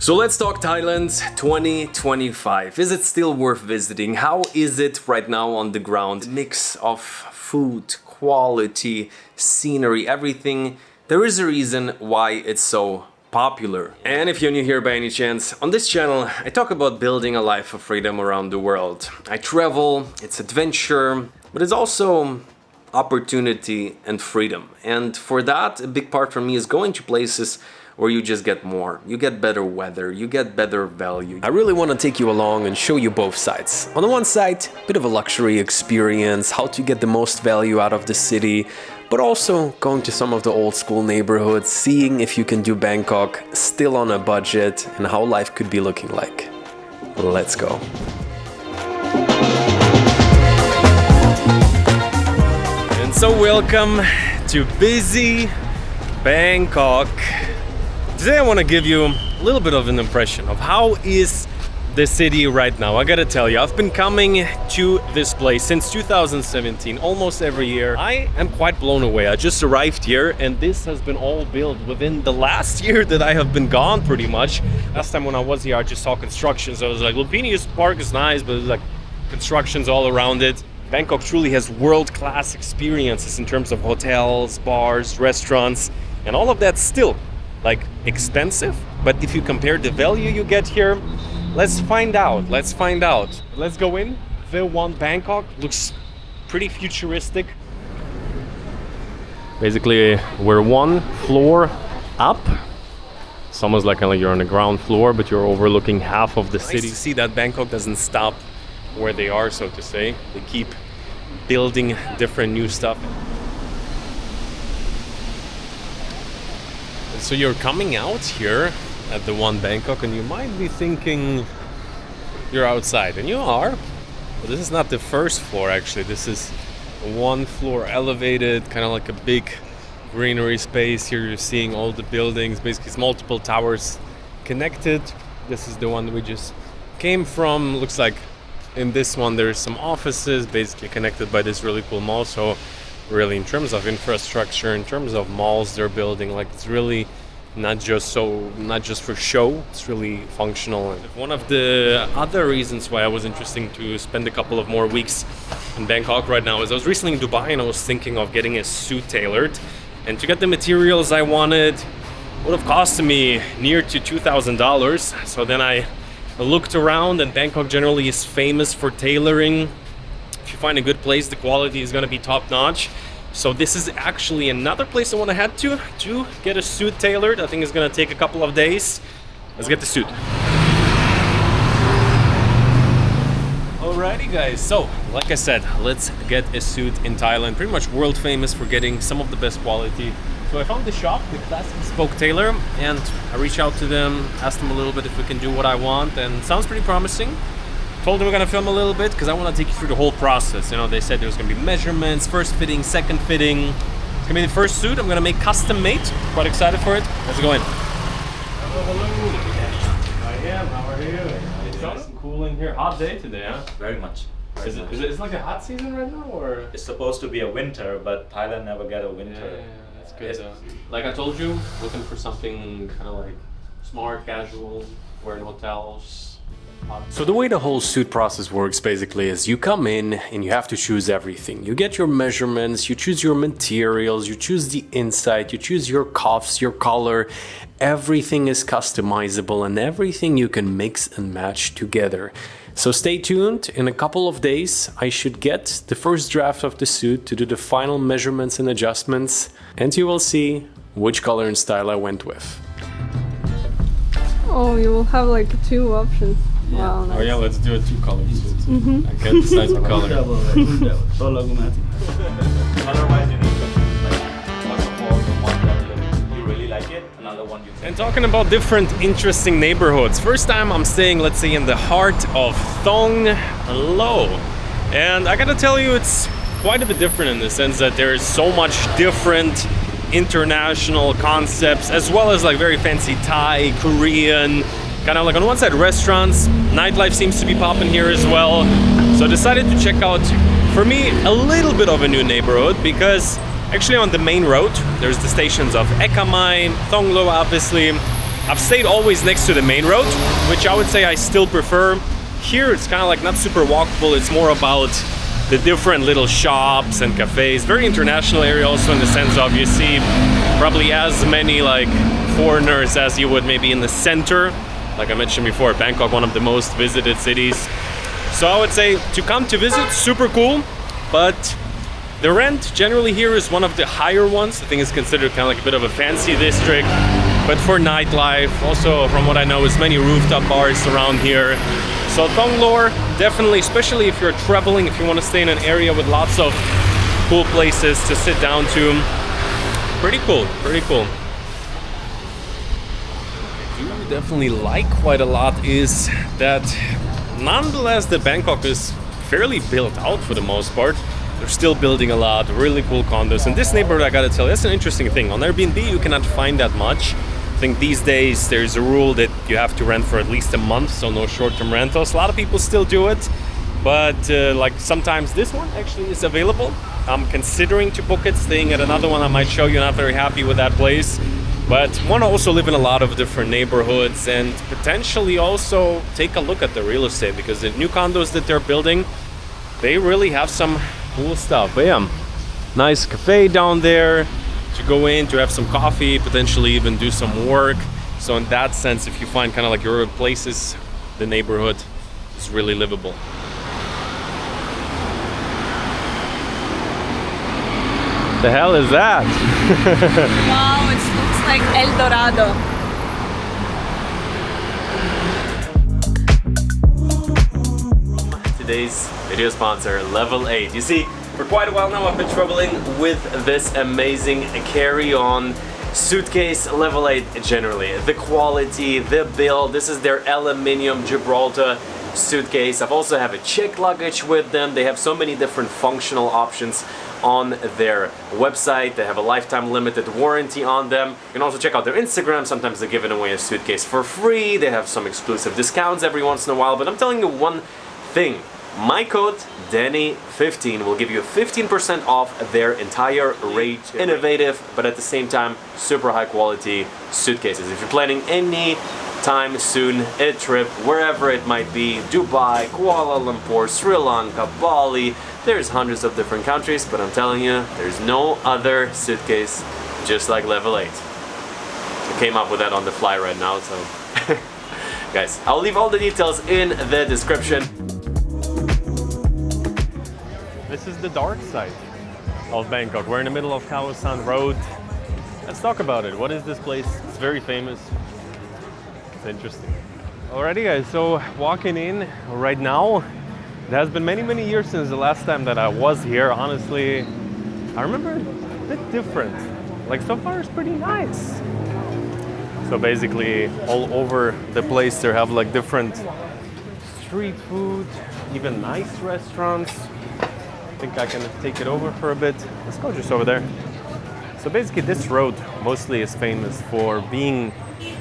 So let's talk Thailand 2025. Is it still worth visiting? How is it right now on the ground? Mix of food, quality, scenery, everything. There is a reason why it's so popular. And if you're new here by any chance, on this channel I talk about building a life of freedom around the world. I travel, it's adventure, but it's also opportunity and freedom. And for that, a big part for me is going to places where you just get more. You get better weather, you get better value. I really want to take you along and show you both sides. On the one side, a bit of a luxury experience, how to get the most value out of the city, but also going to some of the old school neighborhoods, seeing if you can do Bangkok still on a budget and how life could be looking like. Let's go. And so welcome to busy Bangkok. Today I want to give you a little bit of an impression of how is the city right now. I gotta tell you, I've been coming to this place since 2017, almost every year. I am quite blown away. I just arrived here and this has been all built within the last year that I have been gone pretty much. Last time when I was here I just saw construction, so I was like, Lumphini's park is nice, but there's like constructions all around it. Bangkok truly has world-class experiences in terms of hotels, bars, restaurants, and all of that still like expensive, but if you compare the value you get here, let's find out. Let's go in. The one Bangkok looks pretty futuristic. Basically, we're one floor up. It's almost like you're on the ground floor, but you're overlooking half of the city. Nice to see that Bangkok doesn't stop where they are, so to say. They keep building different new stuff. So you're coming out here at the one Bangkok and you might be thinking you're outside, and you are, but this is not the first floor actually. This is one floor elevated, kind of like a big greenery space. Here you're seeing all the buildings, basically it's multiple towers connected. This is the one we just came from. Looks like in this one there's some offices basically connected by this really cool mall. So really in terms of infrastructure, in terms of malls they're building, like it's really not just for show, it's really functional. And one of the other reasons why I was interested to spend a couple of more weeks in Bangkok right now is I was recently in Dubai and I was thinking of getting a suit tailored, and to get the materials I wanted would have costed me near to $2,000. So then I looked around, and Bangkok generally is famous for tailoring. If you find a good place, the quality is going to be top notch. So this is actually another place I want to head to get a suit tailored. I think it's going to take a couple of days. Let's get the suit. Alrighty guys, so like I said, let's get a suit in Thailand. Pretty much world famous for getting some of the best quality. So I found the shop, the classic Bespoke Tailor, and I reached out to them, asked them a little bit if we can do what I want, and it sounds pretty promising. Told them we're gonna film a little bit because I want to take you through the whole process. You know, they said there's gonna be measurements, first fitting, second fitting. It's gonna be the first suit I'm gonna make custom made. Quite excited for it. Let's go in. Hello. I am. How are you? It's nice and cool in here. Hot day today, huh? Very much. Is it like a hot season right now, or? It's supposed to be a winter, but Thailand never get a winter. Yeah, that's good. Like I told you, looking for something kind of like smart, casual, wearing hotels. So the way the whole suit process works basically is you come in and you have to choose everything. You get your measurements, you choose your materials, you choose the inside, you choose your cuffs, your color. Everything is customizable and everything you can mix and match together. So stay tuned. In a couple of days I should get the first draft of the suit to do the final measurements and adjustments, and you will see which color and style I went with. Oh, you will have like 2 options. Yeah. Wow, nice. Oh yeah, let's do a 2-color suit. I can't decide the color. Otherwise, you need first of all the one that you really like it, another one you. And talking about different interesting neighborhoods. First time I'm staying, let's say, in the heart of Thonglor. And I gotta tell you, it's quite a bit different in the sense that there is so much different international concepts, as well as like very fancy Thai, Korean, kind of like on one side restaurants. Nightlife seems to be popping here as well. So I decided to check out, for me, a little bit of a new neighborhood, because actually on the main road there's the stations of Ekamai, Thonglor obviously, I've stayed always next to the main road, which I would say I still prefer. Here it's kind of like not super walkable, it's more about the different little shops and cafes. Very international area also in the sense of you see probably as many like foreigners as you would maybe in the center. Like I mentioned before, Bangkok, one of the most visited cities. So I would say to come to visit, super cool, but the rent generally here is one of the higher ones. I think it's considered kind of like a bit of a fancy district, but for nightlife, also from what I know, is many rooftop bars around here. So Thonglor, definitely, especially if you're traveling, if you want to stay in an area with lots of cool places to sit down to. Pretty cool, pretty cool. What I do definitely like quite a lot is that nonetheless the Bangkok is fairly built out for the most part. They're still building a lot, really cool condos. And this neighborhood, I gotta tell you, that's an interesting thing. On Airbnb, you cannot find that much. I think these days there's a rule that you have to rent for at least a month, so no short-term rentals. A lot of people still do it, but like sometimes this one actually is available. I'm considering to book it, staying at another one I might show you. Not very happy with that place, but want to also live in a lot of different neighborhoods and potentially also take a look at the real estate, because the new condos that they're building, they really have some cool stuff. But yeah, nice cafe down there to go in to have some coffee, potentially even do some work. So in that sense, if you find kind of like your places, the neighborhood is really livable. The hell is that? Wow, it looks like El Dorado. Today's video sponsor, Level 8. You see, for quite a while now I've been traveling with this amazing carry-on suitcase, Level 8 generally. The quality, the build, this is their aluminium Gibraltar suitcase. I've also have a check luggage with them. They have so many different functional options on their website. They have a lifetime limited warranty on them. You can also check out their Instagram. Sometimes they're giving away a suitcase for free. They have some exclusive discounts every once in a while, but I'm telling you one thing. My code Danny15 will give you 15% off their entire range. Innovative, but at the same time super high quality suitcases. If you're planning any time soon a trip wherever it might be, Dubai, Kuala Lumpur, Sri Lanka, Bali, there's hundreds of different countries, but I'm telling you, there's no other suitcase just like Level 8. I came up with that on the fly right now, so guys, I'll leave all the details in the description. This is the dark side of Bangkok. We're in the middle of Khao San Road. Let's talk about it. What is this place? It's very famous. It's interesting. Alrighty guys, so walking in right now, it has been many years since the last time that I was here. Honestly, I remember a bit different. Like so far it's pretty nice. So basically all over the place they have like different street food, even nice restaurants. I think I can take it over for a bit. Let's go just over there. So basically this road mostly is famous for being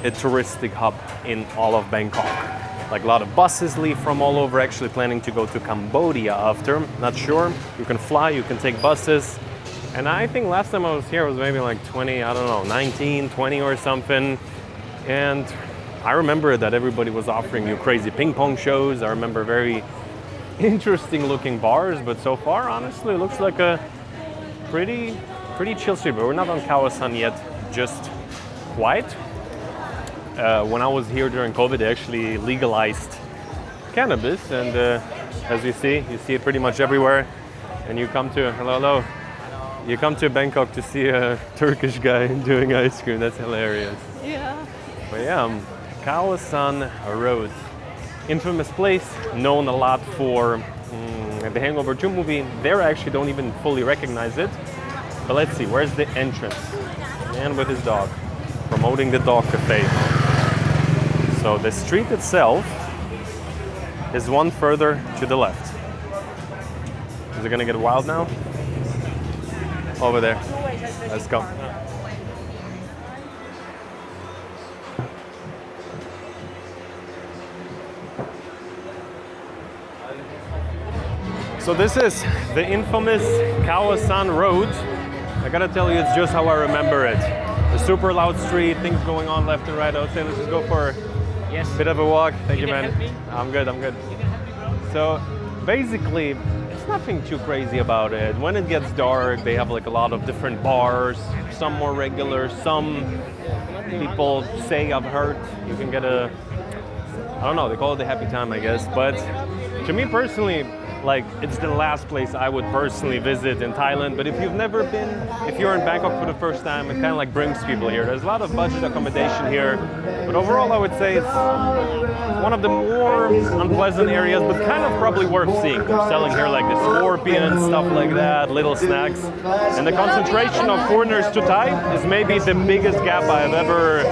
a touristic hub in all of Bangkok. Like a lot of buses leave from all over, actually planning to go to Cambodia after. Not sure. You can fly, you can take buses. And I think last time I was here was maybe like 20, I don't know, 19, 20 or something. And I remember that everybody was offering you crazy ping pong shows. I remember very interesting looking bars, but so far honestly it looks like a pretty chill street. But we're not on Khao San yet, just quite. When I was here during COVID, they actually legalized cannabis, and as you see it pretty much everywhere. And you come to hello, you come to Bangkok to see a Turkish guy doing ice cream. That's hilarious. Yeah. But yeah, Khao San Road. Infamous place, known a lot for the Hangover 2 movie. There I actually don't even fully recognize it. But let's see, where's the entrance? Man with his dog, promoting the dog cafe. So the street itself is one further to the left. Is it gonna get wild now? Over there. Let's go. So this is the infamous Khao San Road. I gotta tell you, it's just how I remember it. a super loud street, things going on left and right. I would say let's just go for a bit of a walk. Thank you, man. I'm good. So basically, it's nothing too crazy about it. When it gets dark, they have like a lot of different bars, some more regular, some people say, I've heard, you can get a, I don't know, they call it the happy time, I guess. But to me personally, like, it's the last place I would personally visit in Thailand. But if you've never been, if you're in Bangkok for the first time, it kind of like brings people here. There's a lot of budget accommodation here, but overall I would say it's one of the more unpleasant areas, but kind of probably worth seeing. They're selling here like the scorpion, stuff like that, little snacks. And the concentration of foreigners to Thai is maybe the biggest gap I've ever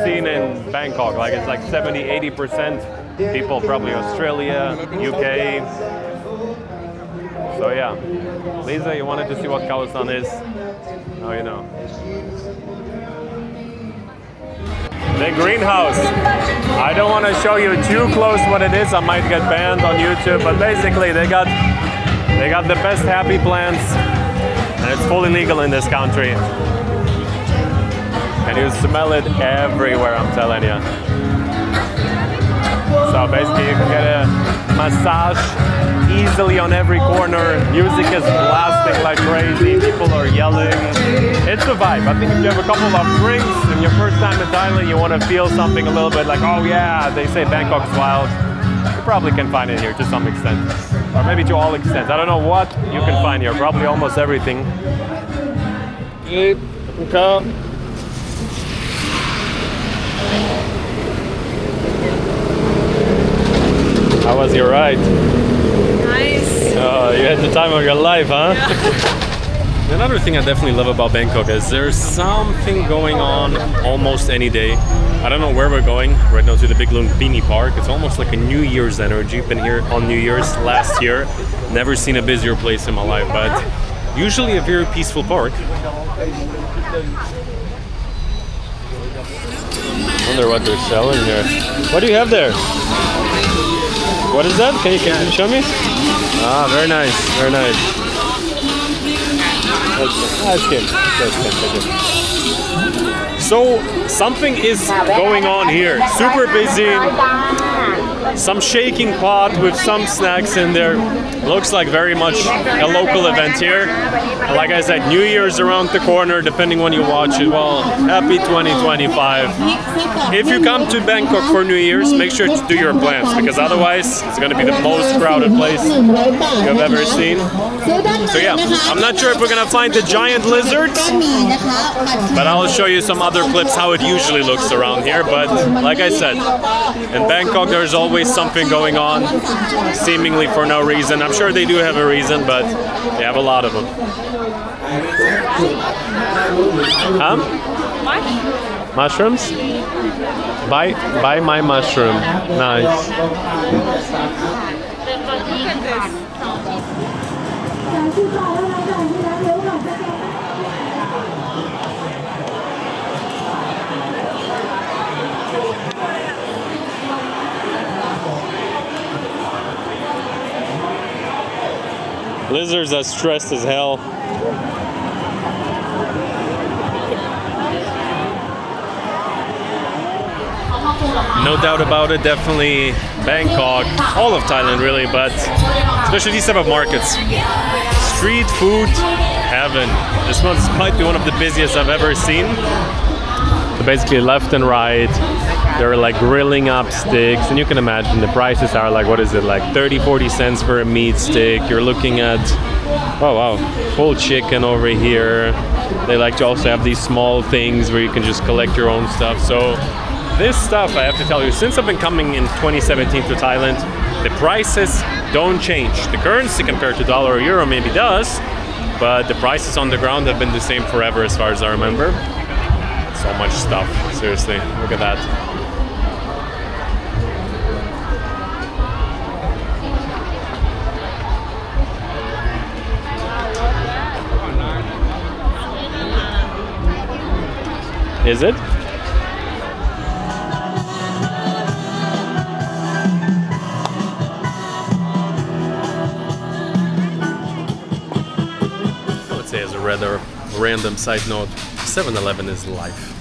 seen in Bangkok. Like it's like 70-80% people, probably Australia, UK. So yeah, Lisa, you wanted to see what Khao is? Now you know. The greenhouse. I don't want to show you too close what it is. I might get banned on YouTube, but basically they got the best happy plants, and it's fully legal in this country. And you smell it everywhere, I'm telling you. So basically you can get a massage easily on every corner. Music is blasting like crazy. People are yelling. It's a vibe. I think if you have a couple of drinks and your first time in Thailand, you want to feel something a little bit like, oh yeah, they say Bangkok's wild. You probably can find it here to some extent. Or maybe to all extents. I don't know what you can find here. Probably almost everything. How was your ride? Nice. Oh, you had the time of your life, huh? Yeah. Another thing I definitely love about Bangkok is there's something going on almost any day. I don't know where we're going right now, to the big Lumphini Park. It's almost like a New Year's energy. Been here on New Year's last year. Never seen a busier place in my life, but usually a very peaceful park. I wonder what they're selling here. What do you have there? What is that? Can you show me? Ah, very nice, very nice. That's good. So something is going on here. Super busy. Some shaking pot with some snacks in there. Looks like very much a local event here. And like I said, New Year's around the corner, depending when you watch it. Well, happy 2025. If you come to Bangkok for New Year's, make sure to do your plans, because otherwise it's going to be the most crowded place you've ever seen. So yeah, I'm not sure if we're going to find the giant lizards, but I'll show you some other clips how it usually looks around here. But like I said, in Bangkok there's always something going on, seemingly for no reason. I'm sure they do have a reason, but they have a lot of them. Huh? What? Mushrooms? Buy my mushroom. Nice. Look at this. Lizards are stressed as hell. No doubt about it, definitely Bangkok, all of Thailand really, but especially these type of markets. Street food heaven. This might be one of the busiest I've ever seen. So basically left and right, they're like grilling up sticks, and you can imagine the prices are like, what is it, like 30-40 cents for a meat stick. You're looking at, oh wow, full chicken over here. They like to also have these small things where you can just collect your own stuff. So this stuff, I have to tell you, since I've been coming in 2017 to Thailand, the prices don't change. The currency compared to dollar or euro maybe does, but the prices on the ground have been the same forever as far as I remember. So much stuff, seriously, look at that. Is it? I would say, as a rather random side note, 7-Eleven is life.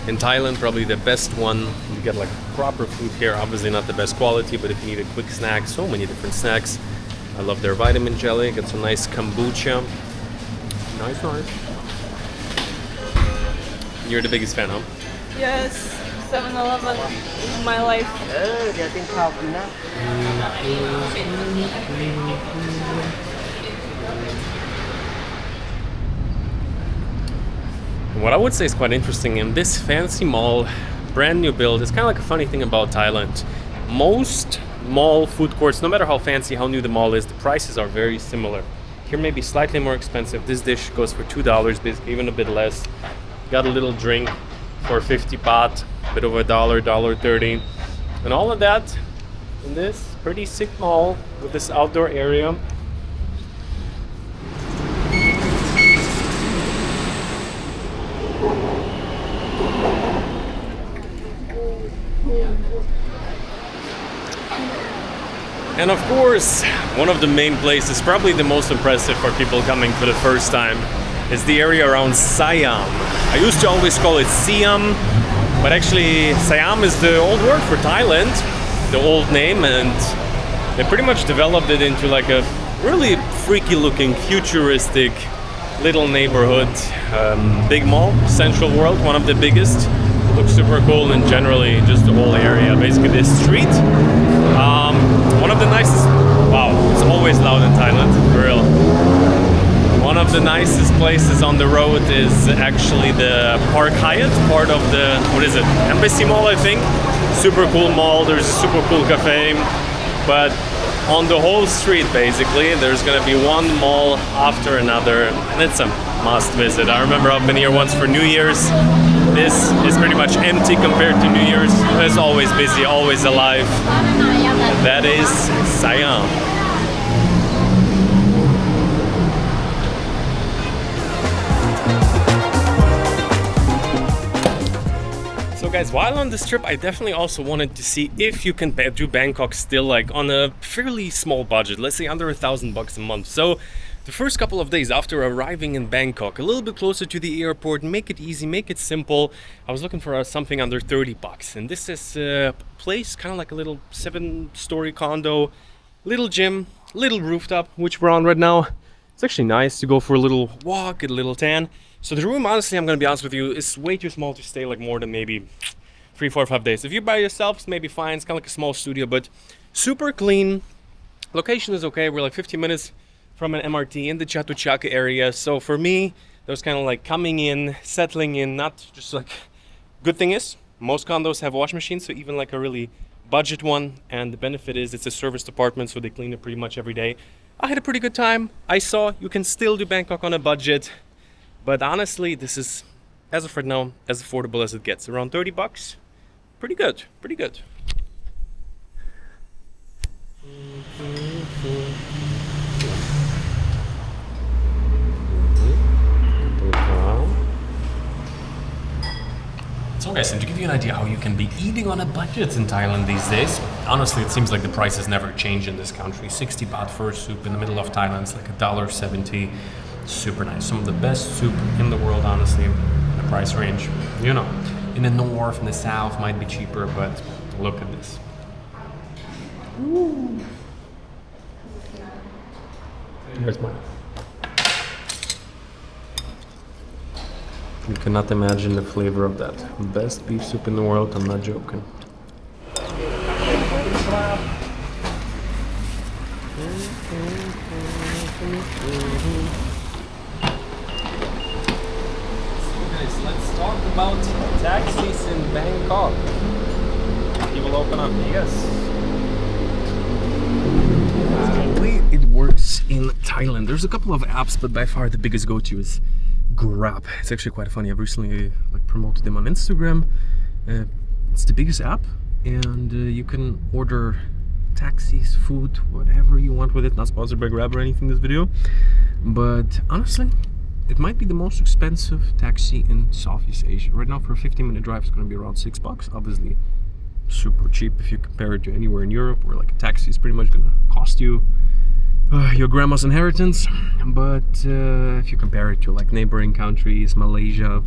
In Thailand, probably the best one. You get like proper food here. Obviously not the best quality, but if you need a quick snack, so many different snacks. I love their vitamin jelly. Got some nice kombucha. Nice. You're the biggest fan, huh? Yes, 7-Eleven is my life. What I would say is quite interesting in this fancy mall, brand new build, it's kind of like a funny thing about Thailand. Most mall food courts, no matter how fancy, how new the mall is, the prices are very similar. Here may be slightly more expensive. This dish goes for $2, basically even a bit less. Got a little drink for 50 baht, a bit over $1.30. And all of that in this pretty sick mall with this outdoor area. And of course, one of the main places, probably the most impressive for people coming for the first time, is the area around Siam. I used to always call it Siam, but actually Siam is the old word for Thailand, the old name, and they pretty much developed it into like a really freaky looking, futuristic little neighborhood. Big mall, Central World, one of the biggest. Looks super cool, and generally just the whole area, basically this street. One of the nicest, wow, it's always loud in Thailand, for real. One of the nicest places on the road is actually the Park Hyatt, part of the, what is it, Embassy Mall, I think. Super cool mall, there's a super cool cafe, but on the whole street, basically, there's gonna be one mall after another, and it's a must visit. I remember I've been here once for New Year's. This is pretty much empty compared to New Year's. It's always busy, always alive. That is Siam. So guys, while on this trip, I definitely also wanted to see if you can do Bangkok still like on a fairly small budget, let's say under $1,000 a month. So the first couple of days after arriving in Bangkok, a little bit closer to the airport, make it easy, make it simple. I was looking for something under $30, and this is a place kind of like a little 7-story condo, little gym, little rooftop, which we're on right now. It's actually nice to go for a little walk, get a little tan. So the room, honestly, I'm gonna be honest with you, is way too small to stay like more than maybe 3, 4, 5 days. If you're by yourself, it's maybe fine. It's kind of like a small studio, but super clean. Location is okay. We're like 15 minutes from an MRT in the Chatuchak area. So for me, that was kind of like coming in, settling in, not just like, good thing is, most condos have wash machines, so even like a really budget one, and the benefit is it's a service department, so they clean it pretty much every day. I had a pretty good time. I saw you can still do Bangkok on a budget, but honestly, this is, as of right now, as affordable as it gets. Around $30, pretty good, pretty good. So guys, and to give you an idea how you can be eating on a budget in Thailand these days, honestly it seems like the prices never change in this country. 60 baht for a soup in the middle of Thailand, it's like $1.70. Super nice. Some of the best soup in the world, honestly, the price range. You know, in the north and the south might be cheaper, but look at this. Ooh. Here's mine. You cannot imagine the flavor of that. Best beef soup in the world, I'm not joking. So guys, let's talk about taxis in Bangkok. He will open up, yes. The way it works in Thailand, there's a couple of apps, but by far the biggest go-to is Grab. It's actually quite funny. I've recently promoted them on Instagram. It's the biggest app, and you can order taxis, food, whatever you want with it. Not sponsored by Grab or anything this video, but honestly, it might be the most expensive taxi in Southeast Asia. Right now, for a 15-minute drive, it's going to be around $6. Obviously, super cheap if you compare it to anywhere in Europe, where like a taxi is pretty much going to cost you your grandma's inheritance. But if you compare it to like neighboring countries, Malaysia,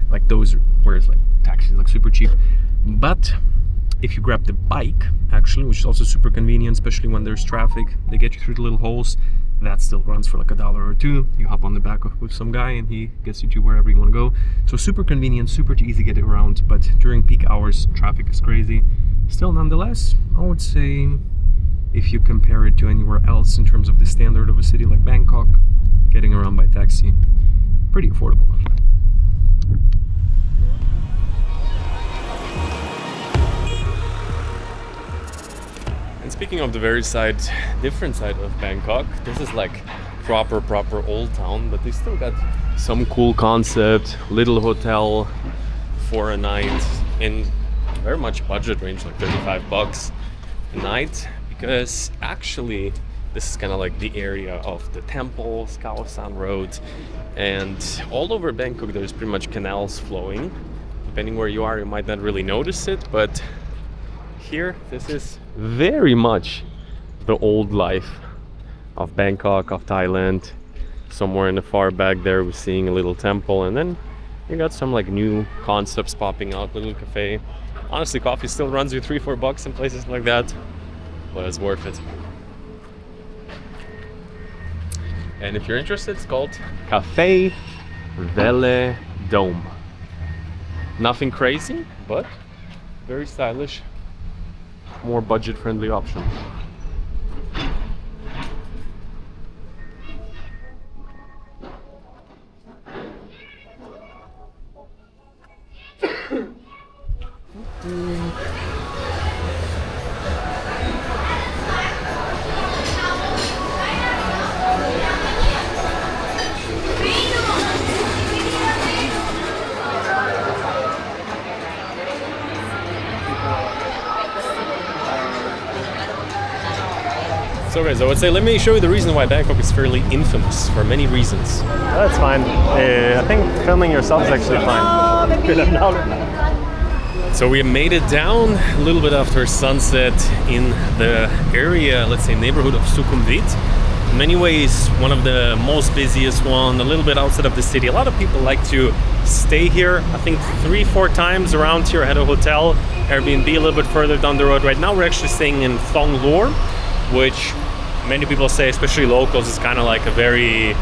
like those where it's like taxis like super cheap. But if you grab the bike, actually, which is also super convenient, especially when there's traffic, they get you through the little holes. That still runs for like $1 or $2. You hop on the back with some guy and he gets you to wherever you want to go. So super convenient, super easy to get around. But during peak hours, traffic is crazy. Still, nonetheless, I would say if you compare it to anywhere else in terms of the standard of a city like Bangkok, getting around by taxi, pretty affordable. And speaking of the very different side of Bangkok, this is like proper old town, but they still got some cool concept, little hotel for a night in very much budget range, like $35 a night, because actually this is kind of like the area of the temples, Khao San Road, and all over Bangkok there's pretty much canals flowing. Depending where you are, you might not really notice it, but here, this is very much the old life of Bangkok, of Thailand. Somewhere in the far back there, we're seeing a little temple, and then you got some like new concepts popping out, little cafe. Honestly, coffee still runs you $3-4 in places like that, but it's worth it. And if you're interested, it's called Cafe Vele Dome. Nothing crazy, but very stylish. More budget-friendly option. So guys, I would say let me show you the reason why Bangkok is fairly infamous for many reasons. That's fine. I think filming yourself is actually fine. So we made it down a little bit after sunset in the area, let's say neighborhood of Sukhumvit. In many ways, one of the most busiest one, a little bit outside of the city. A lot of people like to stay here. I think 3-4 times around here. I had a hotel, Airbnb a little bit further down the road. Right now we're actually staying in Thonglor, which many people say, especially locals, is kind of like a very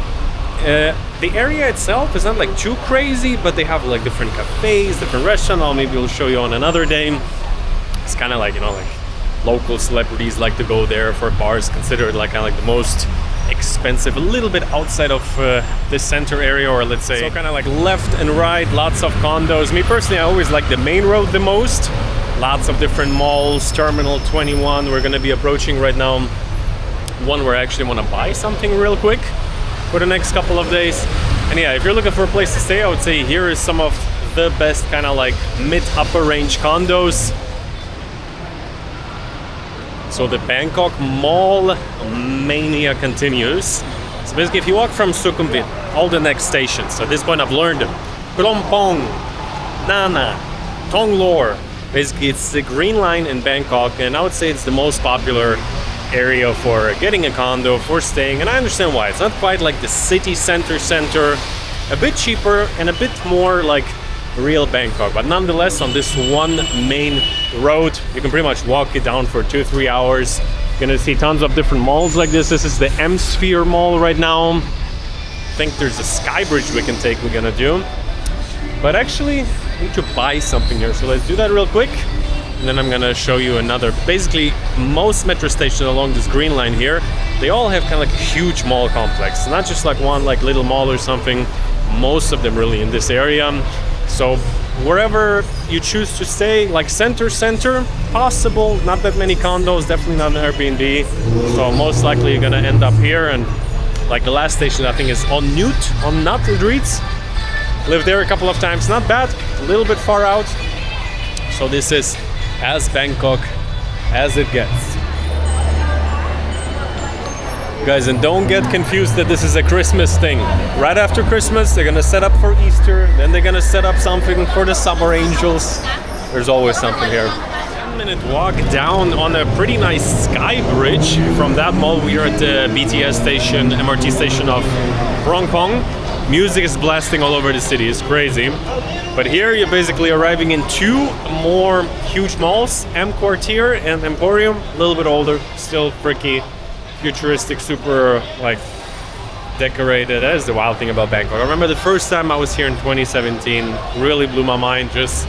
the area itself is not like too crazy, but they have like different cafes, different restaurants. Or maybe we'll show you on another day. It's kind of like, you know, like local celebrities like to go there for bars, considered like kind of like the most expensive, a little bit outside of the center area, or let's say so kind of like left and right, lots of condos. Me personally, I always like the main road the most. Lots of different malls, Terminal 21 we're going to be approaching right now. One where I actually want to buy something real quick for the next couple of days. And yeah, if you're looking for a place to stay, I would say here is some of the best kind of like mid-upper range condos. So the Bangkok mall mania continues. So basically, if you walk from Sukhumvit, all the next stations, so at this point I've learned them. Krompong, Nana, Thonglor. Basically, it's the green line in Bangkok, and I would say it's the most popular area for getting a condo, for staying, and I understand why. It's not quite like the city center, a bit cheaper and a bit more like real Bangkok, but nonetheless on this one main road you can pretty much walk it down for 2-3 hours. You're gonna see tons of different malls like this. This is the M Sphere Mall right now. I think there's a sky bridge we can take, we're gonna do, but actually I need to buy something here, so let's do that real quick. And then I'm gonna show you another. Basically, most metro stations along this green line here, they all have kind of like a huge mall complex. It's not just like one like little mall or something. Most of them really in this area. So wherever you choose to stay, like center, possible. Not that many condos, definitely not an Airbnb. So most likely you're gonna end up here. And like the last station I think is on Nut Streets. Lived there a couple of times. Not bad. A little bit far out. So this is as Bangkok as it gets. Guys, and don't get confused that this is a Christmas thing. Right after Christmas, they're gonna set up for Easter, then they're gonna set up something for the summer angels. There's always something here. 10-minute walk down on a pretty nice sky bridge. From that mall, we are at the BTS station, MRT station of Prongpong. Music is blasting all over the city. It's crazy. But here you're basically arriving in two more huge malls, M Quartier and Emporium. A little bit older, still freaky, futuristic, super like decorated. That is the wild thing about Bangkok. I remember the first time I was here in 2017, really blew my mind. Just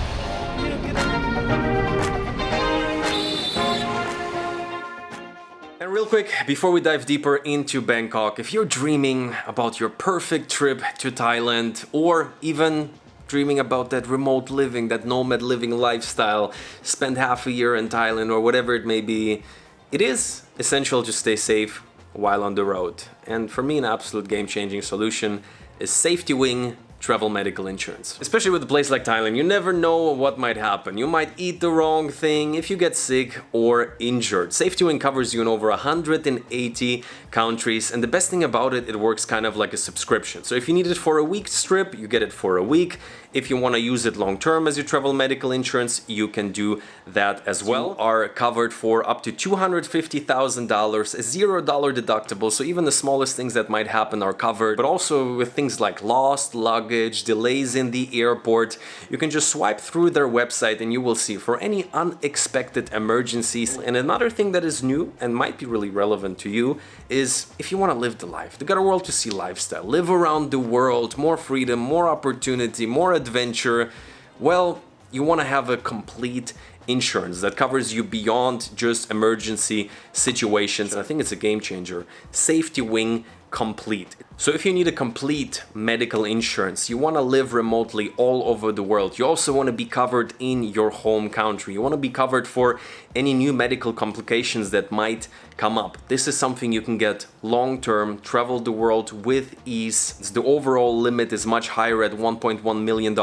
and real quick, before we dive deeper into Bangkok, if you're dreaming about your perfect trip to Thailand, or even dreaming about that remote living, that nomad living lifestyle, spend half a year in Thailand or whatever it may be, it is essential to stay safe while on the road. And for me, an absolute game-changing solution is Safety Wing travel medical insurance. Especially with a place like Thailand, you never know what might happen. You might eat the wrong thing if you get sick or injured. Safety Wing covers you in over 180 countries, and the best thing about it, it works kind of like a subscription. So if you need it for a week's trip, you get it for a week. If you want to use it long term as your travel medical insurance, you can do that as well. You are covered for up to $250,000, a $0 deductible, so even the smallest things that might happen are covered, but also with things like lost luggage, delays in the airport, you can just swipe through their website and you will see for any unexpected emergencies. And another thing that is new and might be really relevant to you is if you want to live the life, the got a world to see lifestyle, live around the world, more freedom, more opportunity, more adventure, well, you want to have a complete insurance that covers you beyond just emergency situations. And I think it's a game changer. Safety Wing Complete. So if you need a complete medical insurance, you want to live remotely all over the world, you also want to be covered in your home country, you want to be covered for any new medical complications that might come up. This is something you can get long-term, travel the world with ease. The overall limit is much higher at $1.1 million.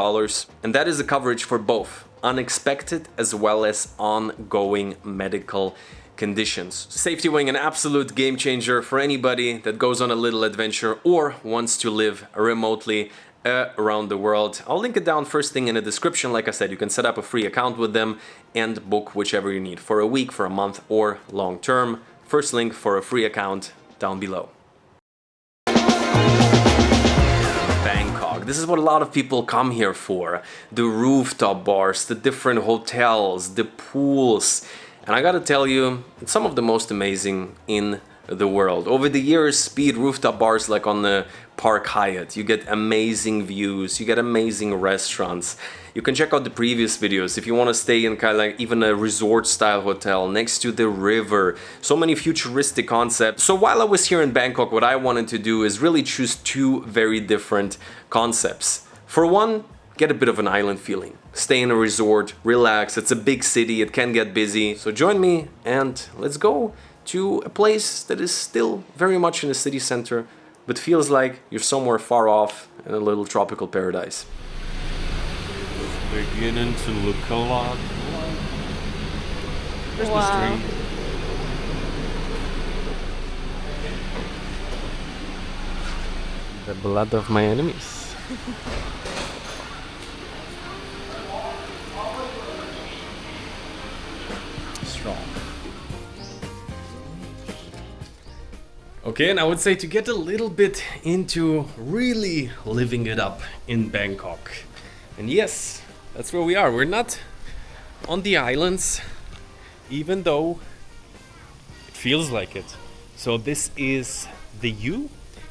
And that is a coverage for both unexpected as well as ongoing medical conditions. Safety Wing, an absolute game changer for anybody that goes on a little adventure or wants to live remotely around the world. I'll link it down first thing in the description. Like I said, you can set up a free account with them and book whichever you need for a week, for a month, or long term. First link for a free account down below. Bangkok. This is what a lot of people come here for. The rooftop bars, the different hotels, the pools. And I gotta tell you, it's some of the most amazing in the world. Over the years, speed rooftop bars like on the Park Hyatt, you get amazing views, you get amazing restaurants. You can check out the previous videos if you want to stay in kind of like even a resort style hotel next to the river. So many futuristic concepts. So while I was here in Bangkok, what I wanted to do is really choose two very different concepts. For one, get a bit of an island feeling. Stay in a resort, relax. It's a big city, it can get busy. So join me and let's go to a place that is still very much in the city center, but feels like you're somewhere far off in a little tropical paradise. Beginning to look a lot like Christmas Wow. tree. The blood of my enemies. Strong. Okay, and I would say to get a little bit into really living it up in Bangkok. And yes, that's where we are. We're not on the islands, even though it feels like it. So this is the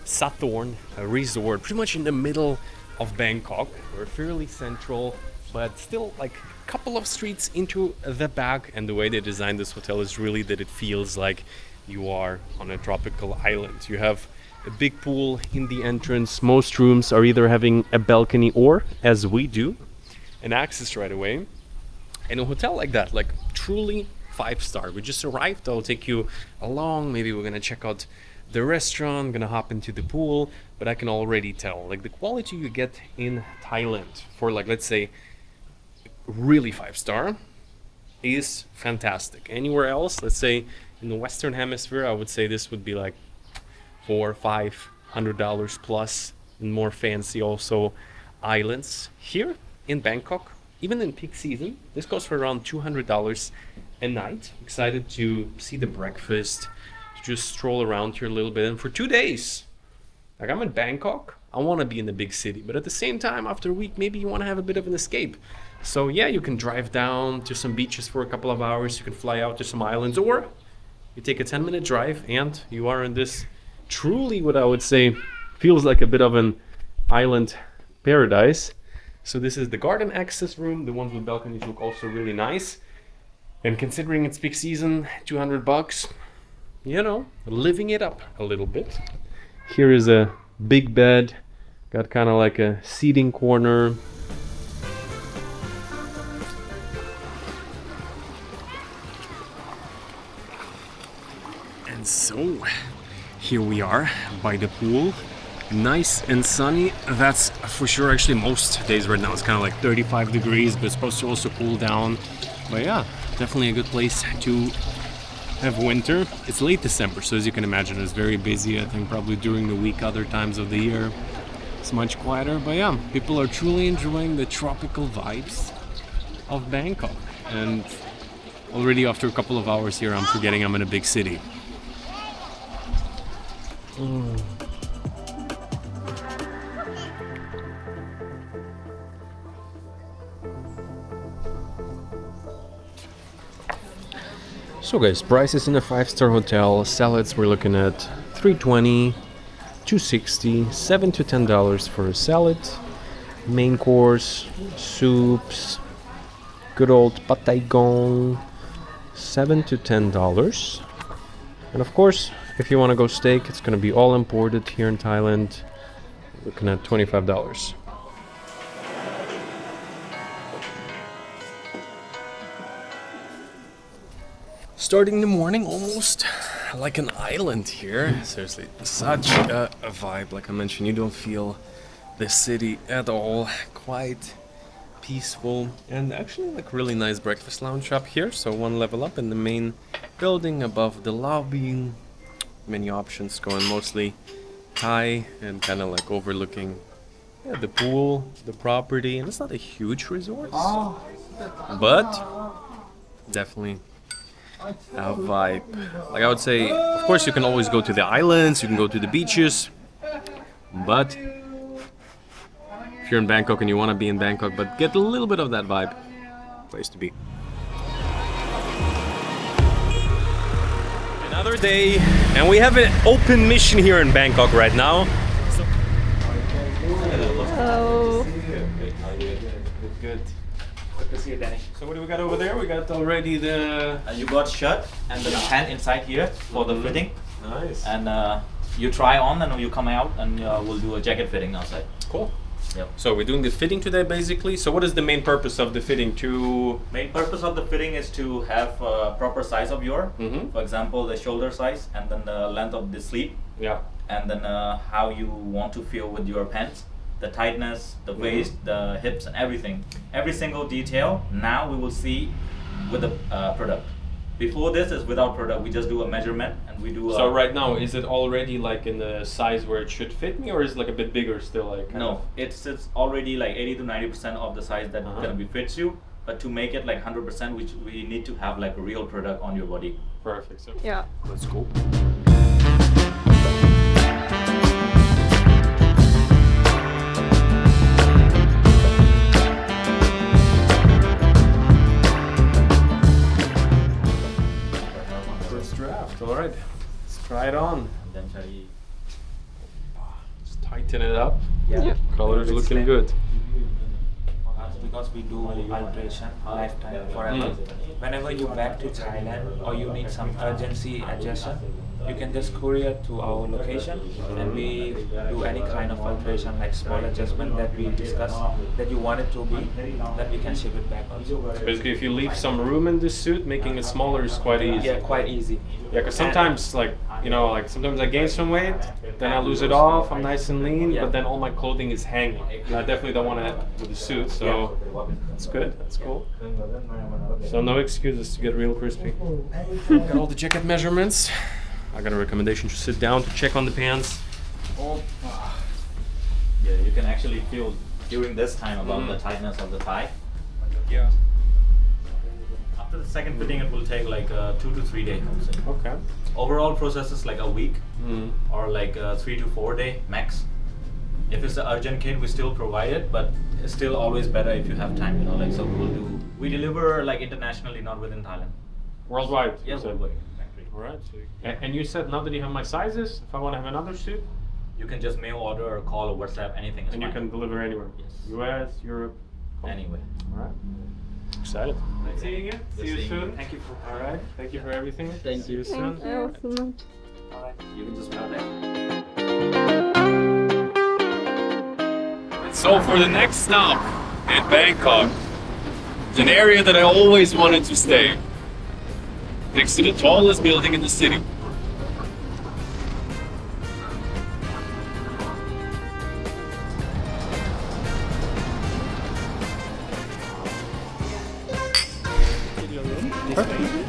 Sathorn resort, pretty much in the middle of Bangkok. We're fairly central, but still like a couple of streets into the back. And the way they designed this hotel is really that it feels like you are on a tropical island. You have a big pool in the entrance. Most rooms are either having a balcony or, as we do, an access right away. And a hotel like that, like truly 5-star. We just arrived. I'll take you along. Maybe we're gonna check out the restaurant, gonna hop into the pool, but I can already tell like the quality you get in Thailand for like, let's say, really 5-star is fantastic. Anywhere else, let's say in the Western Hemisphere, I would say this would be like $400-500 plus, and more fancy also islands. Here in Bangkok, even in peak season, this goes for around $200 a night. Excited to see the breakfast, to just stroll around here a little bit. And for 2 days, like I'm in Bangkok, I want to be in the big city. But at the same time, after a week, maybe you want to have a bit of an escape. So yeah, you can drive down to some beaches for a couple of hours. You can fly out to some islands, or you take a 10-minute drive and you are in this truly, what I would say, feels like a bit of an island paradise. So this is the garden access room. The ones with balconies look also really nice. And considering it's peak season, $200, you know, living it up a little bit. Here is a big bed, got kind of like a seating corner. And so, here we are by the pool. Nice and sunny. That's for sure. Actually, most days right now it's kind of like 35 degrees, but it's supposed to also cool down. But yeah, definitely a good place to have winter. It's late December, so as you can imagine, it's very busy. I think probably during the week, other times of the year, it's much quieter. But yeah, people are truly enjoying the tropical vibes of Bangkok. And already after a couple of hours here, I'm forgetting I'm in a big city. So guys, prices in a 5-star hotel. Salads we're looking at $3.20, $2.60, $7 to $10 for a salad. Main course, soups, good old pad thai gong, $7 to $10. And of course, if you want to go steak, it's going to be all imported here in Thailand. Looking at $25. Starting the morning almost like an island here. Seriously, such a vibe. Like I mentioned, you don't feel the city at all. Quite peaceful, and actually like really nice breakfast lounge up here. So one level up in the main building above the lobby. Many options going mostly Thai and kind of like overlooking the pool, the property, and it's not a huge resort, but definitely a vibe. Like I would say, of course you can always go to the islands, you can go to the beaches, but if you're in Bangkok and you want to be in Bangkok but get a little bit of that vibe, place to be. Another day, and we have an open mission here in Bangkok right now. Hello. Good. Good to see you, Danny. So what do we got over there? We got already the... You got shirt and the pant inside here for the fitting. Nice. And you try on and you come out and we'll do a jacket fitting outside. Cool. Yep. So we're doing the fitting today basically. So what is the main purpose of the fitting? Main purpose of the fitting is to have a proper size of your, for example, the shoulder size and then the length of the sleeve. Yeah. And then how you want to feel with your pants, the tightness, the waist, the hips and everything. Every single detail now we will see with the product. Before this is without product, we just do a measurement and we do So right now, is it already like in the size where it should fit me, or is it like a bit bigger still? Like No, it's already like 80 to 90% of the size that gonna be fits you. But to make it like 100%, we need to have like a real product on your body. Perfect. So Yeah. let's go. First draft. All right. Let's try it on. And then shall we... Just tighten it up. Yeah. Color's looking good. Because we do alteration lifetime forever. Whenever you back to Thailand or you need some urgency adjustment, you can just courier to our location and we do any kind of alteration like small adjustment that we discuss that you want it to be, that we can ship it back also. Basically, if you leave some room in this suit, making it smaller is quite easy. Yeah, quite easy. Yeah, because sometimes, like, you know, like sometimes I gain some weight, then I lose it off, I'm nice and lean, but then all my clothing is hanging. And I definitely don't want to with the suit, so that's good, that's cool. So no excuses to get real crispy. Got all the jacket measurements. I got a recommendation to sit down to check on the pants. Yeah, you can actually feel during this time about the tightness of the thigh. Yeah. After the second fitting, it will take like 2 to 3 days. Okay. Overall process is like a week or like 3 to 4 day max. If it's an urgent kit, we still provide it, but it's still always better if you have time, you know, like, so we deliver like internationally, not within Thailand. Worldwide. Yeah, you said. worldwide. Factory. All right. So and you said now that you have my sizes, if I want to have another suit, You can just mail order or call or WhatsApp, anything is and you fine. can deliver anywhere. Yes. U.S., Europe. Anyway. All right. Excited. Nice seeing you. See you seeing soon. you. Thank you for. All right. Thank you for everything. Thank See you. you soon. Thank you so much. Alright, you can just mail that. So for the next stop in Bangkok, it's an area that I always wanted to stay. Next to the tallest building in the city.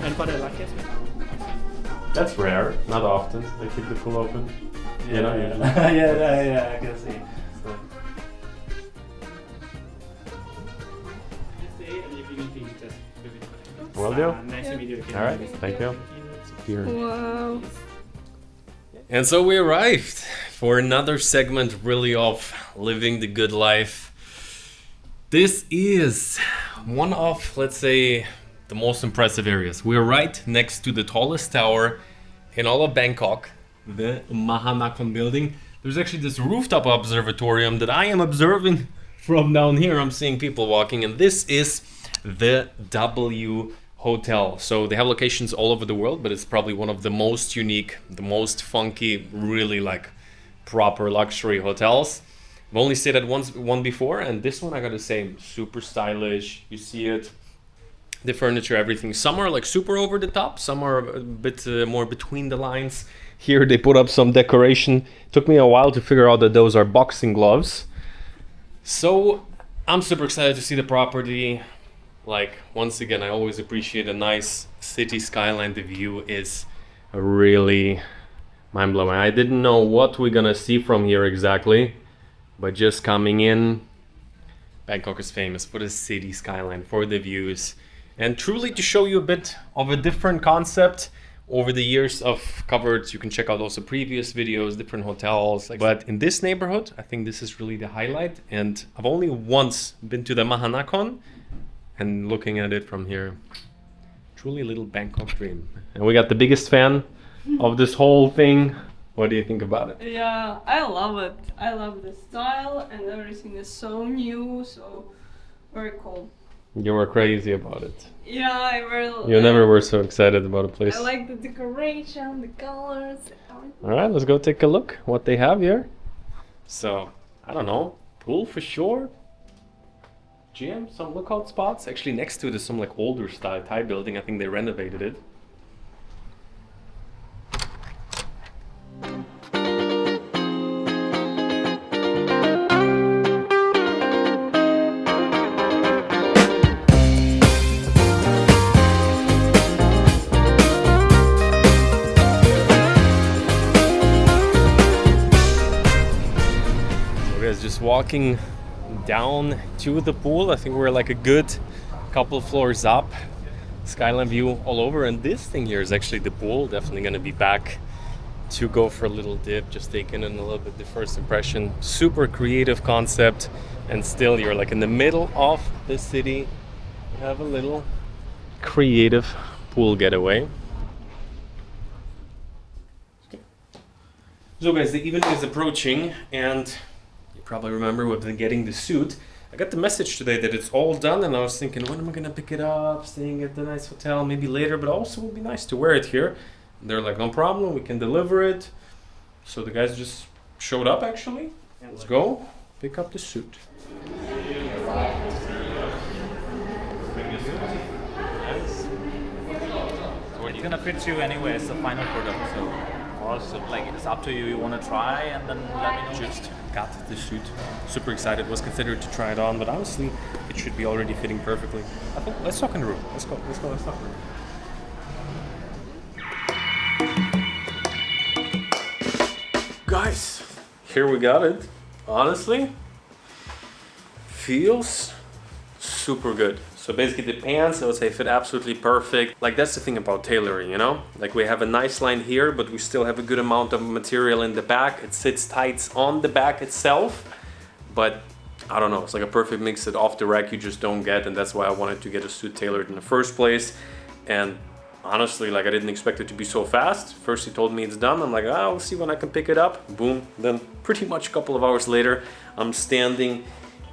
And for the luggage? That's rare. Not often. They keep the pool open. Yeah, I can see. Will do. Nice to meet you again. All right. Thank you. Here. Wow. And so we arrived for another segment really of living the good life. This is one of, let's say, the most impressive areas. We're right next to the tallest tower in all of Bangkok, the Mahanakhon building. There's actually this rooftop observatorium that I am observing from down here. I'm seeing people walking, and this is the W Hotel. So they have locations all over the world, but it's probably one of the most unique, the most funky, really like proper luxury hotels. I've only stayed at one before, and this one I gotta say, super stylish. You see it, the furniture, everything. Some are like super over the top, some are a bit more between the lines. Here they put up some decoration. Took me a while to figure out that those are boxing gloves. So I'm super excited to see the property. Like, once again, I always appreciate a nice city skyline. The view is really mind-blowing. I didn't know what we're gonna see from here exactly, but just coming in, Bangkok is famous for the city skyline, for the views, and truly to show you a bit of a different concept. Over the years I've covered, you can check out also previous videos, different hotels, but in this neighborhood, I think this is really the highlight. And I've only once been to the Mahanakhon, and looking at it from here, truly a little Bangkok dream. And we got the biggest fan of this whole thing. What do you think about it? Yeah, I love it. I love the style and everything is so new, so very cool. You were crazy about it. Yeah, I really. You never were so excited about a place. I like the decoration, the colors, everything. All right, let's go take a look what they have here. So, I don't know, pool for sure. Gym, some lookout spots. Actually, next to it is some like older style Thai building. I think they renovated it. Just walking down to the pool. I think we're like a good couple floors up. Skyline view all over, and this thing here is actually the pool. Definitely gonna be back to go for a little dip, just taking in a little bit the first impression. Super creative concept, and still you're like in the middle of the city. You have a little creative pool getaway. So guys, the evening is approaching, and probably remember we've been getting the suit. I got the message today that it's all done, and I was thinking, when am I gonna pick it up? Staying at the nice hotel, maybe later, but also it would be nice to wear it here. And they're like, no problem, we can deliver it. So the guys just showed up actually. Let's go pick up the suit. It's gonna fit you anyway. It's the final product, so awesome. Like, it's up to you. You want to try, and then let me know. Just got the suit. Super excited. Was considered to try it on, but honestly, it should be already fitting perfectly. I think let's talk in the room. Let's go. Let's talk in the room. Guys, here we got it. Honestly, feels super good. So basically the pants, I would say, fit absolutely perfect. Like, that's the thing about tailoring, you know? Like, we have a nice line here, but we still have a good amount of material in the back. It sits tight on the back itself. but I don't know, it's like a perfect mix that off the rack you just don't get, and that's why I wanted to get a suit tailored in the first place. And honestly, like I didn't expect it to be so fast. First he told me it's done, I'm like, I'll see when I can pick it up. Boom, then pretty much a couple of hours later, I'm standing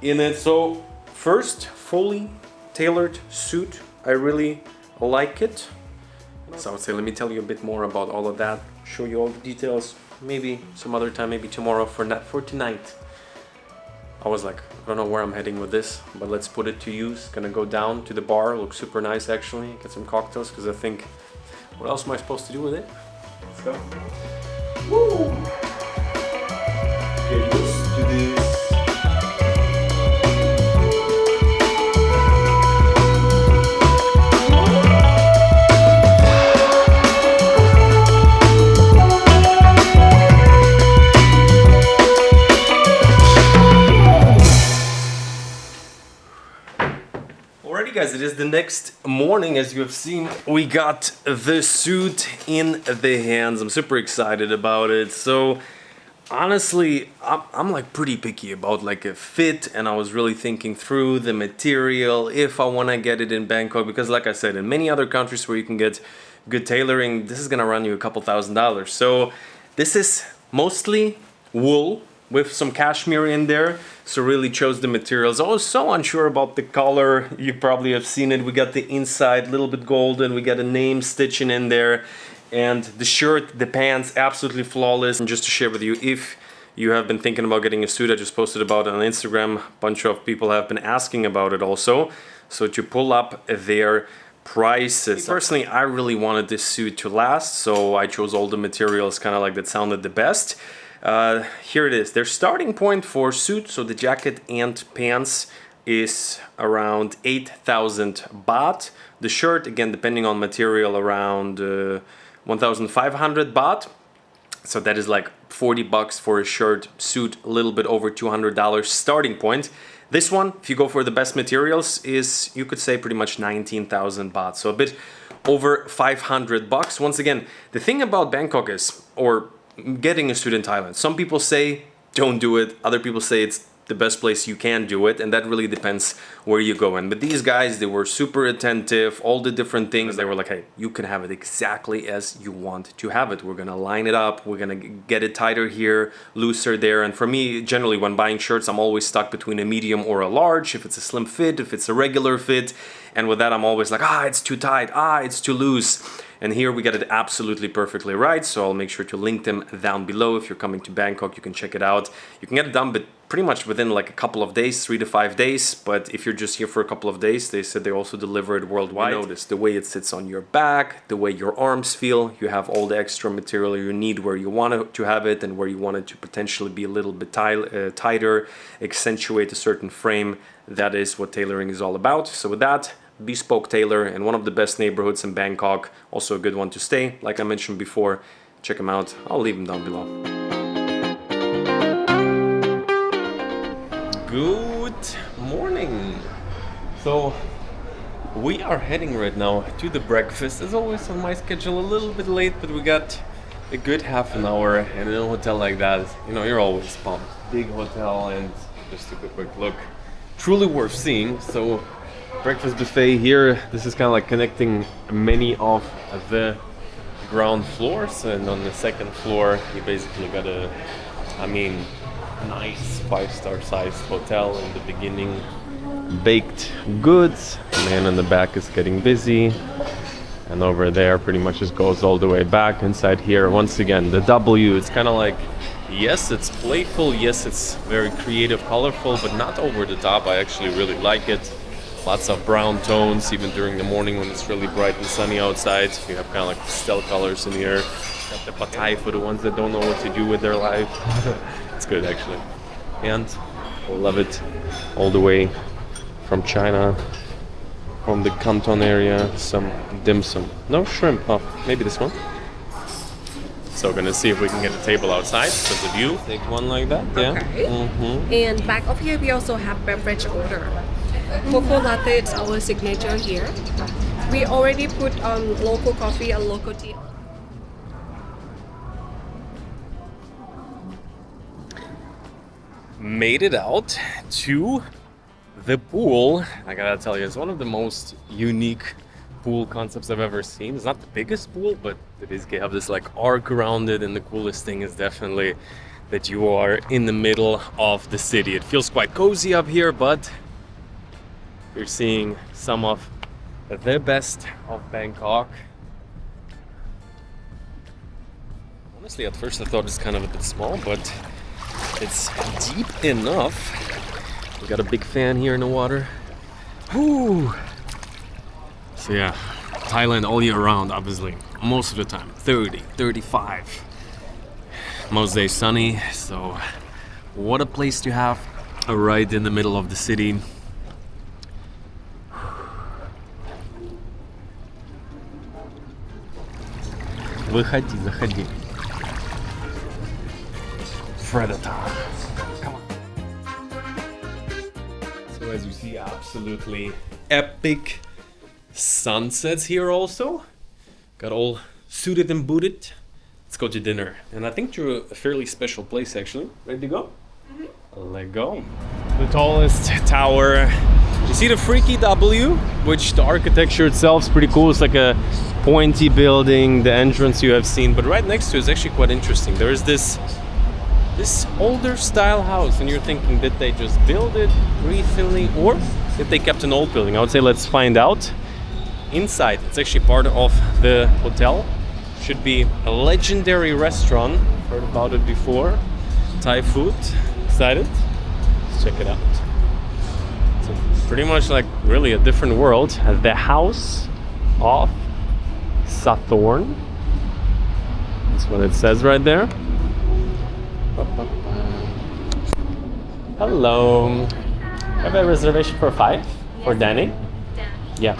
in it. So first, fully tailored suit, I really like it. So I would say, let me tell you a bit more about all of that, show you all the details, maybe some other time, maybe tomorrow. For tonight, I was like, I don't know where I'm heading with this, but let's put it to use. Gonna go down to the bar, looks super nice actually, get some cocktails, because I think, what else am I supposed to do with it? Let's go. Woo! Get used to this. Alrighty guys, it is the next morning. As you have seen, we got the suit in the hands. I'm super excited about it. So honestly, I'm like pretty picky about like a fit, and I was really thinking through the material if I want to get it in Bangkok, because like I said, in many other countries where you can get good tailoring, this is gonna run you a couple $1,000s. So this is mostly wool with some cashmere in there, so really chose the materials. I was so unsure about the color. You probably have seen it. We got the inside a little bit golden, we got a name stitching in there, and the shirt, the pants, absolutely flawless. And just to share with you, if you have been thinking about getting a suit, I just posted about it on Instagram. A bunch of people have been asking about it also, so to pull up their prices. Personally, I really wanted this suit to last, so I chose all the materials kind of like that sounded the best. Here it is. Their starting point for suit, so the jacket and pants, is around 8,000 baht. The shirt, again, depending on material, around 1,500 baht. So that is like 40 bucks for a shirt. Suit, a little bit over $200 starting point. This one, if you go for the best materials, is, you could say, pretty much 19,000 baht. So a bit over 500 bucks. Once again, the thing about Bangkok is, or getting a suit in Thailand, some people say don't do it, other people say it's the best place you can do it, and that really depends where you go. And but these guys, they were super attentive, all the different things, they were like, hey, you can have it exactly as you want to have it. We're gonna line it up, we're gonna get it tighter here, looser there. And for me, generally when buying shirts, I'm always stuck between a medium or a large, if it's a slim fit, if it's a regular fit. And with that, I'm always like, it's too tight, it's too loose. And here we got it absolutely perfectly right, so I'll make sure to link them down below. If you're coming to Bangkok, you can check it out. You can get it done, but pretty much within like a couple of days, 3 to 5 days. But if you're just here for a couple of days, they said they also deliver it worldwide. Notice the way it sits on your back, the way your arms feel. You have all the extra material you need where you want it to have it, and where you want it to potentially be a little bit tighter, accentuate a certain frame. That is what tailoring is all about. So with that, Bespoke Tailor in one of the best neighborhoods in Bangkok, also a good one to stay. Like I mentioned before, check them out. I'll leave them down below. Good morning. So we are heading right now to the breakfast. As always on my schedule, a little bit late, but we got a good half an hour, and in a hotel like that, you know, you're always pumped. Big hotel, and just took a quick look. Truly worth seeing. So breakfast buffet here. This is kind of like connecting many of the ground floors, and on the second floor you basically got a, nice 5-star sized hotel. In the beginning, baked goods. Man in the back is getting busy, and over there pretty much just goes all the way back. Inside here, once again, the W, it's kind of like, yes, it's playful, yes, it's very creative, colorful, but not over the top. I actually really like it. Lots of brown tones, even during the morning when it's really bright and sunny outside. You have kind of like pastel colors in here. Got the pad thai for the ones that don't know what to do with their life. It's good actually. And I love it all the way from China, from the Canton area. Some dim sum. No shrimp. Oh, maybe this one. So gonna see if we can get a table outside. There's a view. Take one like that. Yeah. Okay. And back of here we also have beverage order. Cocoa latte is our signature here. We already put local coffee and local tea. made it out to the pool. I gotta tell you, it's one of the most unique pool concepts I've ever seen. It's not the biggest pool, but it is have this like arc around it, and the coolest thing is definitely that you are in the middle of the city. It feels quite cozy up here, but you're seeing some of the best of Bangkok. Honestly, at first I thought it's kind of a bit small, but it's deep enough. We got a big fan here in the water. Woo! So yeah, Thailand all year round, obviously. Most of the time, 30, 35. Most days sunny, so what a place to have right in the middle of the city. Выходи, заходи. Predator. Come on. So as you see, absolutely epic sunsets here also. Got all suited and booted. Let's go to dinner. And I think to a fairly special place actually. Ready to go? Mm-hmm. Let's go. The tallest tower. You see the freaky W, which the architecture itself is pretty cool. It's like a pointy building, the entrance you have seen, but right next to it is actually quite interesting. There is this older style house, and you're thinking, did they just build it recently, or did they kept an old building? I would say let's find out. Inside, it's actually part of the hotel. Should be a legendary restaurant. Heard about it before. Thai food. Excited? Let's check it out. So pretty much like really a different world. The house of Sathorn. That's what it says right there. Hello. I have a reservation for 5 for Danny. Dan. Yeah.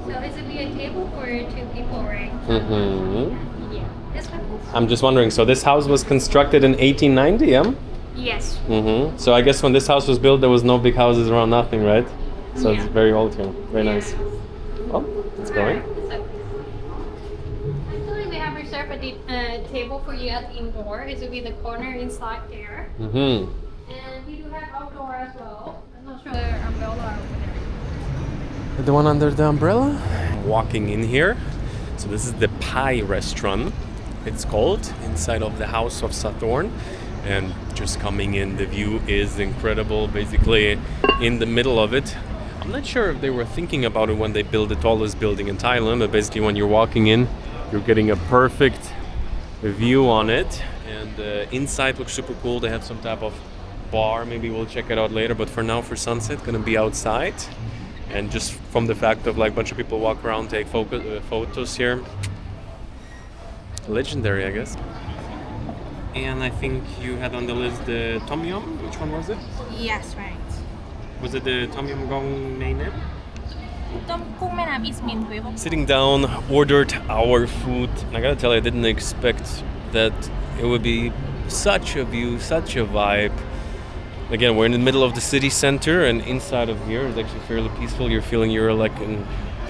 So is it be a table for 2 people, right? Mm-hmm. Yeah. This one? I'm just wondering, so this house was constructed in 1890, yeah? Yes. Mm-hmm. So I guess when this house was built, there was no big houses around, nothing, right? So Yeah. it's very old here. Very Yeah. nice. Well, it's going. Alright, so actually, we have reserved a table for you at the indoor. It will be the corner inside there. Mm-hmm. And we do have outdoor as well. I'm not sure the umbrella over there. The one under the umbrella? Walking in here. So this is the Pie restaurant, it's called, inside of the house of Sathorn. And just coming in, the view is incredible, basically in the middle of it. I'm not sure if they were thinking about it when they built the tallest building in Thailand, but basically when you're walking in, you're getting a perfect view on it. And inside looks super cool. They have some type of bar, maybe we'll check it out later, but for now, for sunset, gonna be outside. And just from the fact of like a bunch of people walk around, take photos here. Legendary, I guess. And I think you had on the list the Tom Yum. Which one was it? Yes, right. Was it the Tom Yum Gong main name? ต้มกุ้งแม่น้ำ is mint with Sitting down, ordered our food. And I gotta tell you, I didn't expect that it would be such a view, such a vibe. Again, we're in the middle of the city center, and inside of here is actually fairly peaceful. You're feeling you're like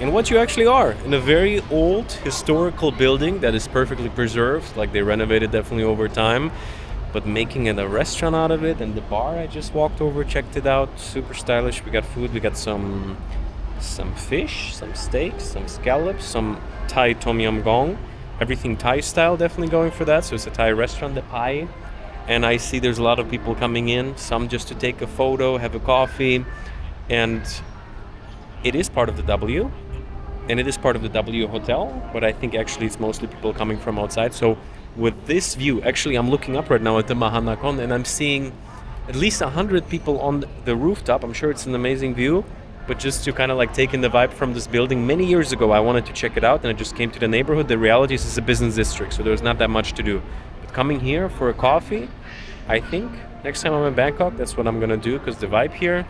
in what you actually are, in a very old historical building that is perfectly preserved. Like they renovated definitely over time, but making it a restaurant out of it. And the bar, I just walked over, checked it out. Super stylish. We got food. We got some fish, some steaks, some scallops, some Thai tom yum gong. Everything Thai style, definitely going for that. So it's a Thai restaurant, the Pie. And I see there's a lot of people coming in, some just to take a photo, have a coffee. And it is part of the W. And it is part of the W Hotel. But I think actually it's mostly people coming from outside. So with this view, actually I'm looking up right now at the Mahanakon, and I'm seeing at least 100 people on the rooftop. I'm sure it's an amazing view. But just to kind of like take in the vibe from this building, many years ago I wanted to check it out, and I just came to the neighborhood. The reality is it's a business district, so there's not that much to do. But coming here for a coffee, I think next time I'm in Bangkok, that's what I'm gonna do, because the vibe here,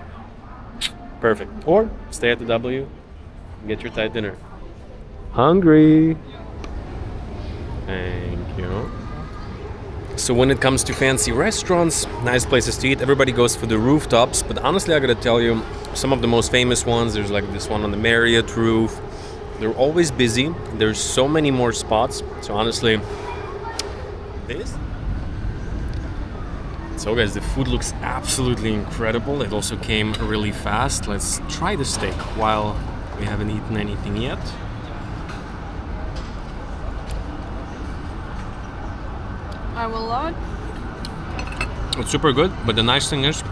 perfect. Or stay at the W and get your Thai dinner. Hungry. Thank you. So when it comes to fancy restaurants, nice places to eat, everybody goes for the rooftops. But honestly, I gotta tell you, some of the most famous ones, there's like this one on the Marriott roof. They're always busy. There's so many more spots. So honestly, this So guys, the food looks absolutely incredible. It also came really fast. Let's try the steak while we haven't eaten anything yet. I will love it. It's super good, but the nice thing is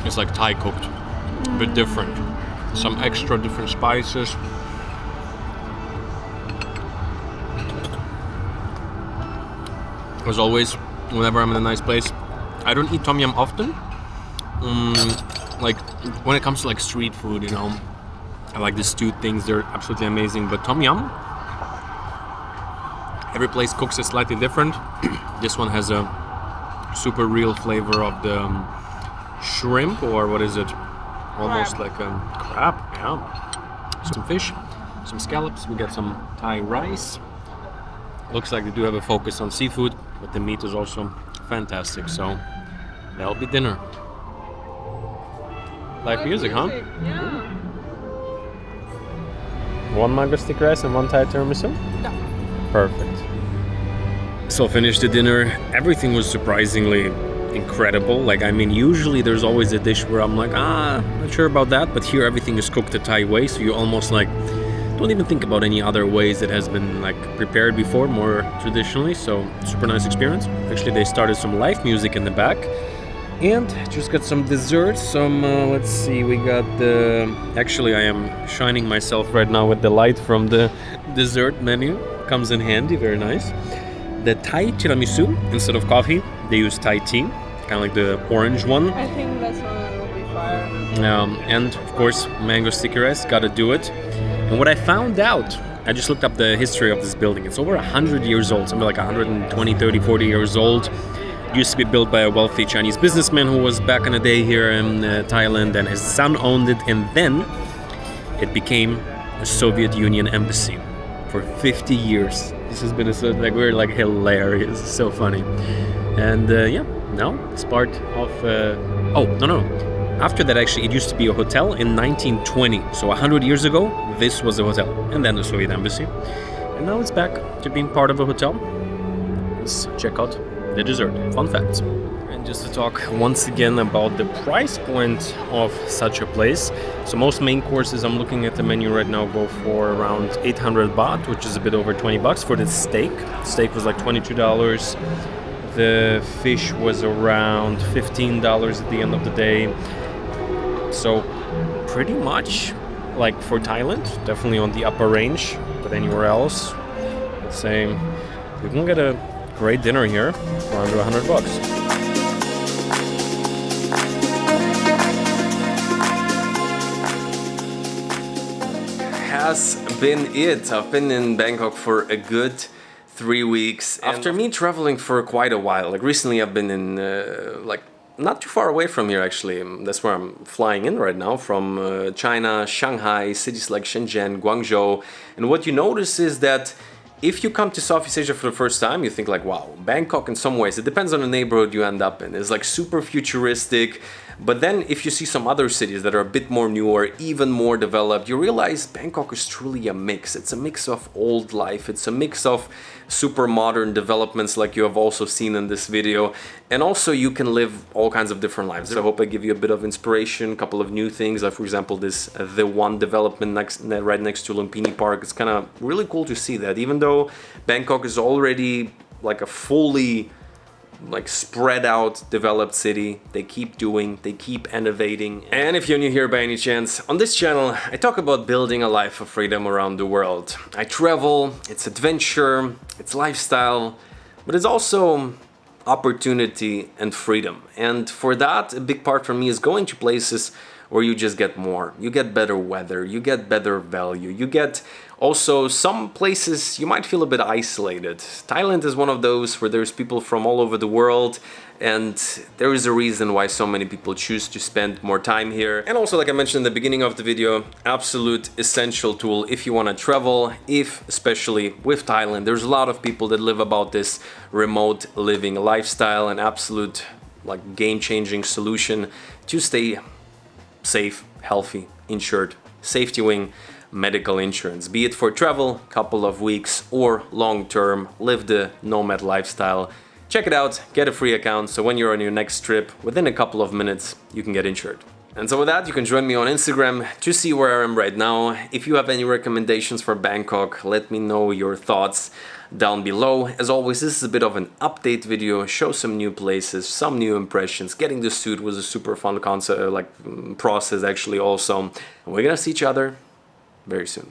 it's like Thai cooked, a bit different. Some extra different spices. As always, whenever I'm in a nice place, I don't eat tom yum often. Like when it comes to like street food, you know, I like the stewed things, they're absolutely amazing. But tom yum, every place cooks it slightly different. This one has a super real flavor of the shrimp, or what is it? Almost like a crab, yeah. Some fish, some scallops, we got some Thai rice. Looks like they do have a focus on seafood, but the meat is also fantastic, so that'll be dinner. Live music, huh? Yeah. One mango sticky rice and one Thai tiramisu? Yeah. Perfect. So finished the dinner. Everything was surprisingly incredible. Like, I mean, usually there's always a dish where I'm like, not sure about that, but here everything is cooked the Thai way, so you almost like don't even think about any other ways it has been like prepared before, more traditionally. So super nice experience. Actually, they started some live music in the back, and just got some desserts. Some let's see, we got the. Actually, I am shining myself right now with the light from the dessert menu. Comes in handy, very nice. The Thai tiramisu, instead of coffee, they use Thai tea, kind of like the orange one. I think that's one will be fire. And of course, mango sticky rice, gotta do it. And what I found out, I just looked up the history of this building. It's over 100 years old, something like 120, 30, 40 years old. It used to be built by a wealthy Chinese businessman who was back in the day here in Thailand, and his son owned it, and then it became a Soviet Union embassy for 50 years. This has been like we're like hilarious, it's so funny. And yeah, now it's part of after that, actually, it used to be a hotel in 1920. So 100 years ago, this was a hotel, and then the Soviet embassy. And now it's back to being part of a hotel. Let's check out the dessert. Fun facts. And just to talk once again about the price point of such a place. So most main courses, I'm looking at the menu right now, go for around 800 baht, which is a bit over 20 bucks for the steak. Steak was like $22. The fish was around $15 at the end of the day. So pretty much like for Thailand, definitely on the upper range, but anywhere else, let's say you can get a great dinner here for under 100 bucks. Has been it. I've been in Bangkok for a good 3 weeks. After me traveling for quite a while, like recently I've been in not too far away from here, actually. That's where I'm flying in right now, from China, Shanghai, cities like Shenzhen, Guangzhou. And what you notice is that if you come to Southeast Asia for the first time, you think like, wow, Bangkok in some ways, it depends on the neighborhood you end up in. It's like super futuristic. But then if you see some other cities that are a bit more newer, even more developed, you realize Bangkok is truly a mix. It's a mix of old life. It's a mix of super modern developments like you have also seen in this video. And also you can live all kinds of different lives. So I hope I give you a bit of inspiration, a couple of new things. Like for example, this The One development right next to Lumphini Park. It's kind of really cool to see that. Even though Bangkok is already like a fully spread out developed city, they keep innovating. And if you're new here by any chance, on this channel I talk about building a life of freedom around the world. I travel, it's adventure, it's lifestyle, but it's also opportunity and freedom. And for that, a big part for me is going to places where you just get more. You get better weather, you get better value, you get also some places you might feel a bit isolated. Thailand is one of those where there's people from all over the world, and there is a reason why so many people choose to spend more time here. And also, like I mentioned in the beginning of the video, absolute essential tool if you want to travel, especially with Thailand. There's a lot of people that live about this remote living lifestyle, an absolute game-changing solution to stay safe, healthy, insured. Safety Wing medical insurance, be it for travel, couple of weeks, or long-term, live the nomad lifestyle. Check it out, get a free account, so when you're on your next trip, within a couple of minutes, you can get insured. And so with that, you can join me on Instagram to see where I am right now. If you have any recommendations for Bangkok, let me know your thoughts down below. As always, this is a bit of an update video, show some new places, some new impressions. Getting the suit was a super fun process actually also. And we're gonna see each other very soon.